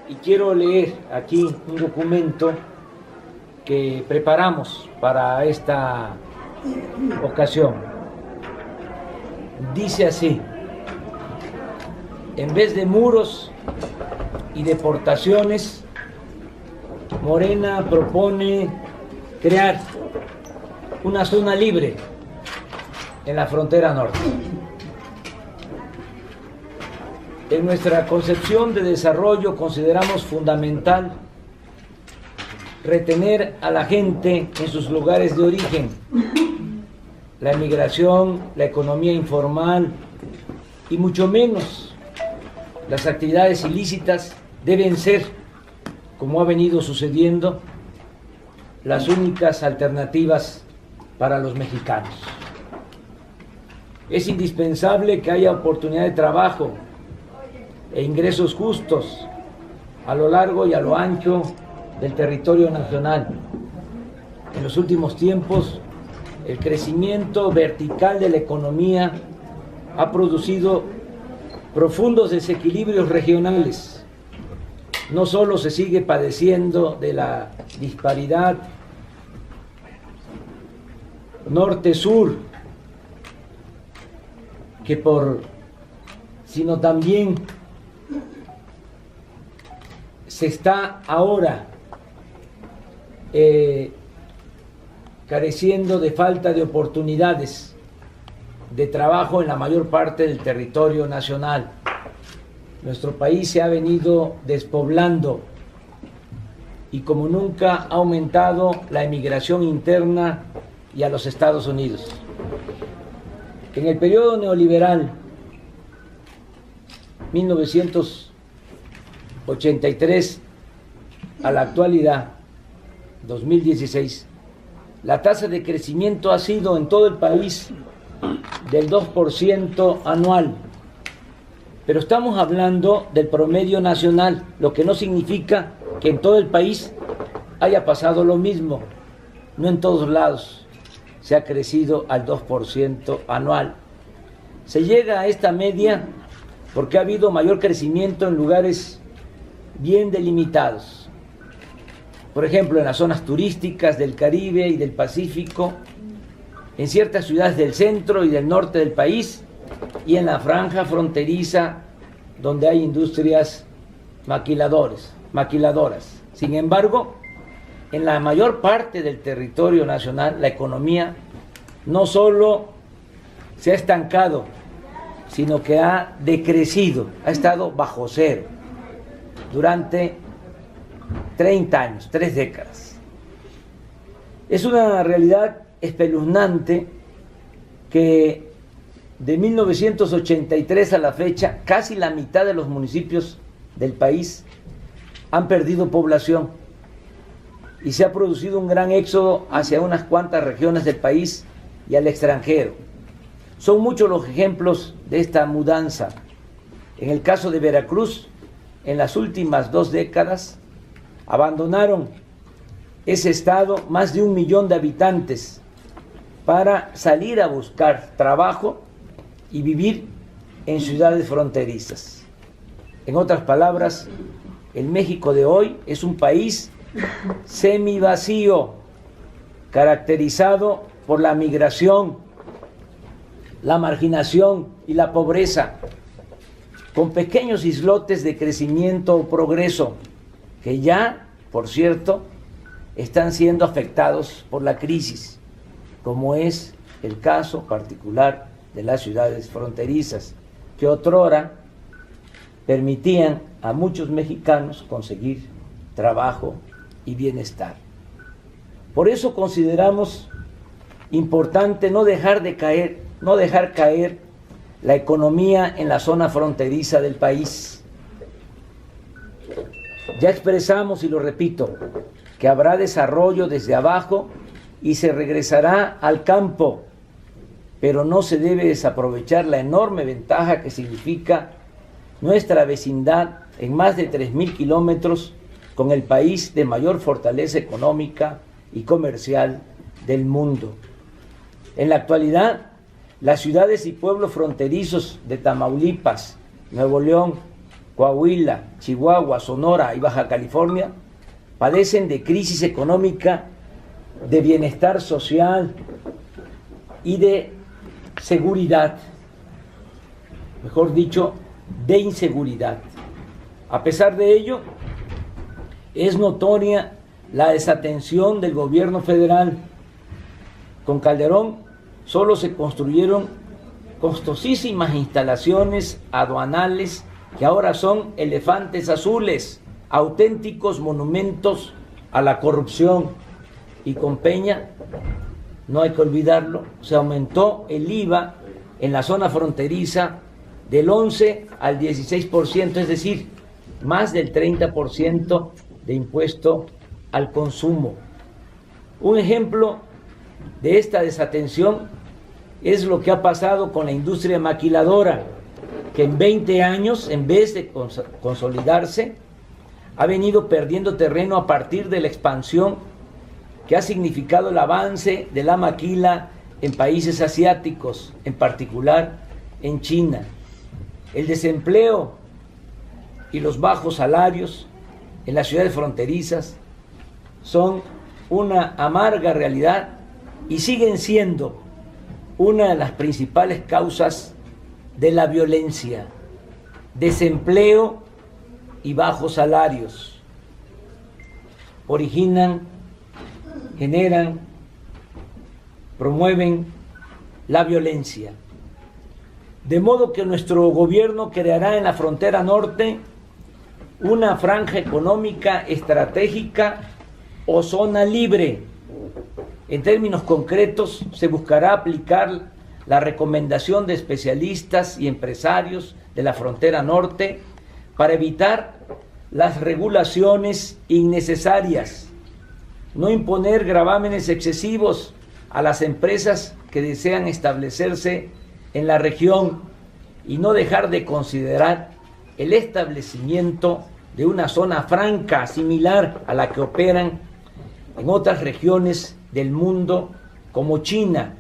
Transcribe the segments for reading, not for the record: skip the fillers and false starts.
y quiero leer aquí un documento que preparamos para esta ocasión. Dice así: en vez de muros y deportaciones, Morena propone crear una zona libre en la frontera norte. En nuestra concepción de desarrollo consideramos fundamental retener a la gente en sus lugares de origen. La emigración, la economía informal y mucho menos las actividades ilícitas deben ser, como ha venido sucediendo, las únicas alternativas para los mexicanos. Es indispensable que haya oportunidad de trabajo e ingresos justos a lo largo y a lo ancho del territorio nacional. En los últimos tiempos, el crecimiento vertical de la economía ha producido profundos desequilibrios regionales. No solo se sigue padeciendo de la disparidad norte-sur, sino también se está ahora careciendo de falta de oportunidades de trabajo en la mayor parte del territorio nacional. Nuestro país se ha venido despoblando y como nunca ha aumentado la emigración interna y a los Estados Unidos. En el periodo neoliberal, 1983 a la actualidad, 2016, la tasa de crecimiento ha sido en todo el país del 2% anual. Pero estamos hablando del promedio nacional, lo que no significa que en todo el país haya pasado lo mismo. No en todos lados se ha crecido al 2% anual. Se llega a esta media porque ha habido mayor crecimiento en lugares bien delimitados. Por ejemplo, en las zonas turísticas del Caribe y del Pacífico, en ciertas ciudades del centro y del norte del país, y en la franja fronteriza donde hay industrias maquiladoras. Sin embargo, en la mayor parte del territorio nacional, la economía no solo se ha estancado, sino que ha decrecido, ha estado bajo cero durante 30 años, 3 décadas. Es una realidad espeluznante que de 1983 a la fecha, casi la mitad de los municipios del país han perdido población y se ha producido un gran éxodo hacia unas cuantas regiones del país y al extranjero. Son muchos los ejemplos de esta mudanza. En el caso de Veracruz, en las últimas 2 décadas, abandonaron ese estado más de 1 millón de habitantes para salir a buscar trabajo y vivir en ciudades fronterizas. En otras palabras, el México de hoy es un país semivacío, caracterizado por la migración, la marginación y la pobreza, con pequeños islotes de crecimiento o progreso, que ya, por cierto, están siendo afectados por la crisis, como es el caso particular de las ciudades fronterizas, que otrora permitían a muchos mexicanos conseguir trabajo y bienestar. Por eso consideramos importante no dejar caer la economía en la zona fronteriza del país. Ya expresamos, y lo repito, que habrá desarrollo desde abajo y se regresará al campo, pero no se debe desaprovechar la enorme ventaja que significa nuestra vecindad en más de 3,000 kilómetros con el país de mayor fortaleza económica y comercial del mundo. En la actualidad, las ciudades y pueblos fronterizos de Tamaulipas, Nuevo León, Coahuila, Chihuahua, Sonora y Baja California padecen de crisis económica, de bienestar social y de seguridad, mejor dicho, de inseguridad. A pesar de ello, es notoria la desatención del gobierno federal. Con Calderón solo se construyeron costosísimas instalaciones aduanales que ahora son elefantes azules, auténticos monumentos a la corrupción. Y con Peña, no hay que olvidarlo, se aumentó el IVA en la zona fronteriza del 11 al 16%, es decir, más del 30% de impuesto al consumo. Un ejemplo de esta desatención es lo que ha pasado con la industria maquiladora, que en 20 años, en vez de consolidarse, ha venido perdiendo terreno a partir de la expansión que ha significado el avance de la maquila en países asiáticos, en particular en China. El desempleo y los bajos salarios en las ciudades fronterizas son una amarga realidad y siguen siendo una de las principales causas de la violencia, desempleo y bajos salarios. Originan, generan, promueven la violencia. De modo que nuestro gobierno creará en la frontera norte una franja económica estratégica o zona libre. En términos concretos, se buscará aplicar la recomendación de especialistas y empresarios de la frontera norte para evitar las regulaciones innecesarias, no imponer gravámenes excesivos a las empresas que desean establecerse en la región y no dejar de considerar el establecimiento de una zona franca similar a la que operan en otras regiones del mundo, como China,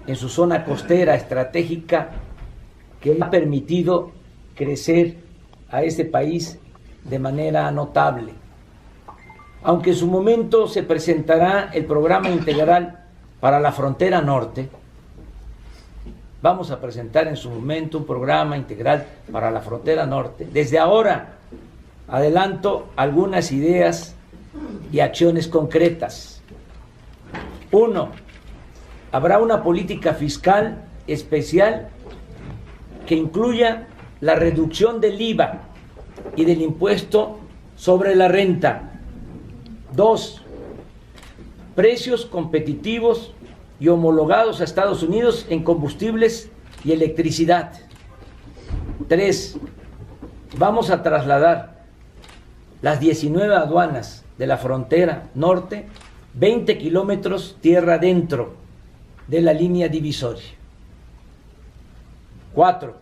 en su zona costera estratégica, que ha permitido crecer a este país de manera notable. Aunque en su momento se presentará el programa integral para la frontera norte, vamos a presentar en su momento un programa integral para la frontera norte. Desde ahora adelanto algunas ideas y acciones concretas. 1. Habrá una política fiscal especial que incluya la reducción del IVA y del impuesto sobre la renta. 2. Precios competitivos y homologados a Estados Unidos en combustibles y electricidad. 3. Vamos a trasladar las 19 aduanas de la frontera norte 20 kilómetros tierra adentro de la línea divisoria. 4.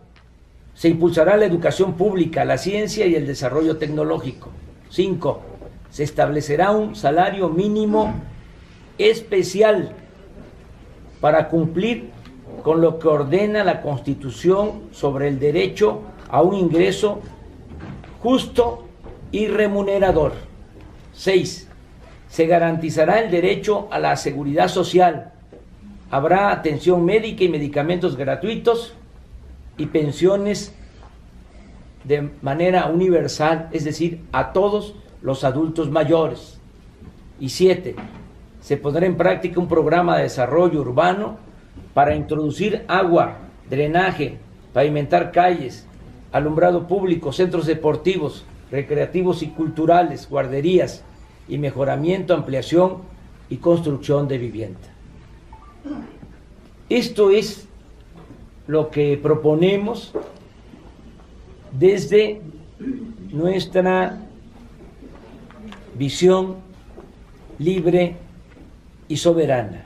Se impulsará la educación pública, la ciencia y el desarrollo tecnológico. 5. Se establecerá un salario mínimo especial para cumplir con lo que ordena la Constitución sobre el derecho a un ingreso justo y remunerador. 6. Se garantizará el derecho a la seguridad social. Habrá atención médica y medicamentos gratuitos y pensiones de manera universal, es decir, a todos los adultos mayores. Y 7. Se pondrá en práctica un programa de desarrollo urbano para introducir agua, drenaje, pavimentar calles, alumbrado público, centros deportivos, recreativos y culturales, guarderías y mejoramiento, ampliación y construcción de vivienda. Esto es lo que proponemos desde nuestra visión libre y soberana.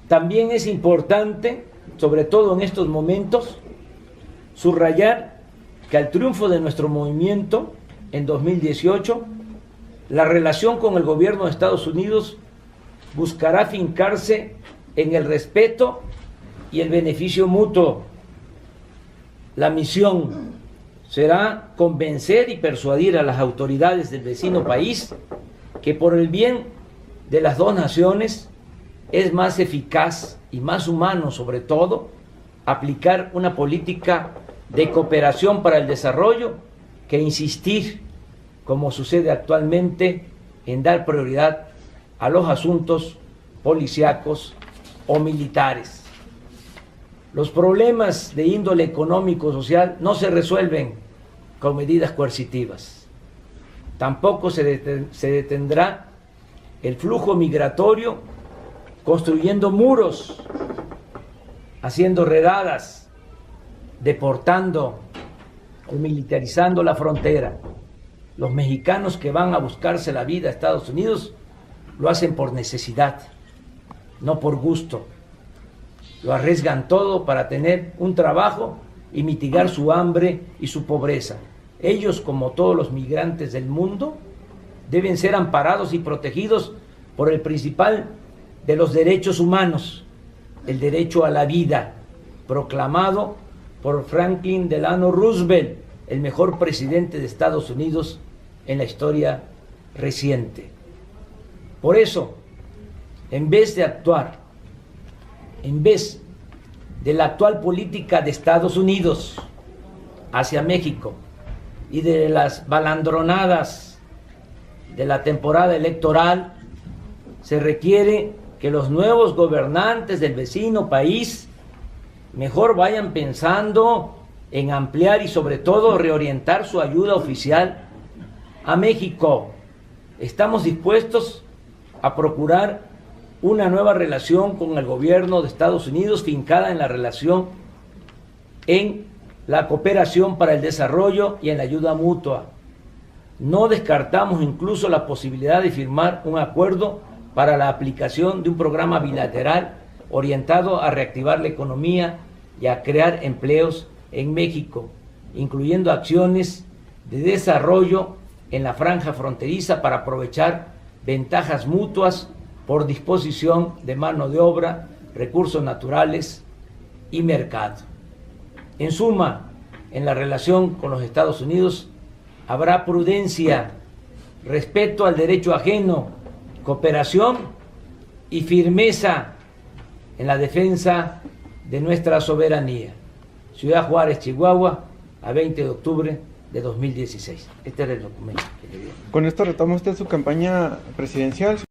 También es importante, sobre todo en estos momentos, subrayar que al triunfo de nuestro movimiento en 2018, la relación con el gobierno de Estados Unidos buscará fincarse en el respeto y el beneficio mutuo. La misión será convencer y persuadir a las autoridades del vecino país que por el bien de las dos naciones es más eficaz y más humano, sobre todo, aplicar una política de cooperación para el desarrollo que insistir, como sucede actualmente, en dar prioridad a los asuntos policíacos o militares. Los problemas de índole económico-social no se resuelven con medidas coercitivas. Tampoco se detendrá el flujo migratorio construyendo muros, haciendo redadas, deportando o militarizando la frontera. Los mexicanos que van a buscarse la vida a Estados Unidos lo hacen por necesidad, no por gusto. Lo arriesgan todo para tener un trabajo y mitigar su hambre y su pobreza. Ellos, como todos los migrantes del mundo, deben ser amparados y protegidos por el principal de los derechos humanos, el derecho a la vida, proclamado por Franklin Delano Roosevelt, el mejor presidente de Estados Unidos en la historia reciente. Por eso, en vez de actuar, en vez de la actual política de Estados Unidos hacia México y de las balandronadas de la temporada electoral, se requiere que los nuevos gobernantes del vecino país mejor vayan pensando en ampliar y sobre todo reorientar su ayuda oficial a México. Estamos dispuestos a procurar una nueva relación con el gobierno de Estados Unidos fincada en la relación, en la cooperación para el desarrollo y en la ayuda mutua. No descartamos incluso la posibilidad de firmar un acuerdo para la aplicación de un programa bilateral orientado a reactivar la economía y a crear empleos en México, incluyendo acciones de desarrollo en la franja fronteriza para aprovechar ventajas mutuas por disposición de mano de obra, recursos naturales y mercado. En suma, en la relación con los Estados Unidos habrá prudencia, respeto al derecho ajeno, cooperación y firmeza en la defensa de nuestra soberanía. Ciudad Juárez, Chihuahua, a 20 de octubre de 2016. Este era el documento que le di. Con esto retoma usted su campaña presidencial.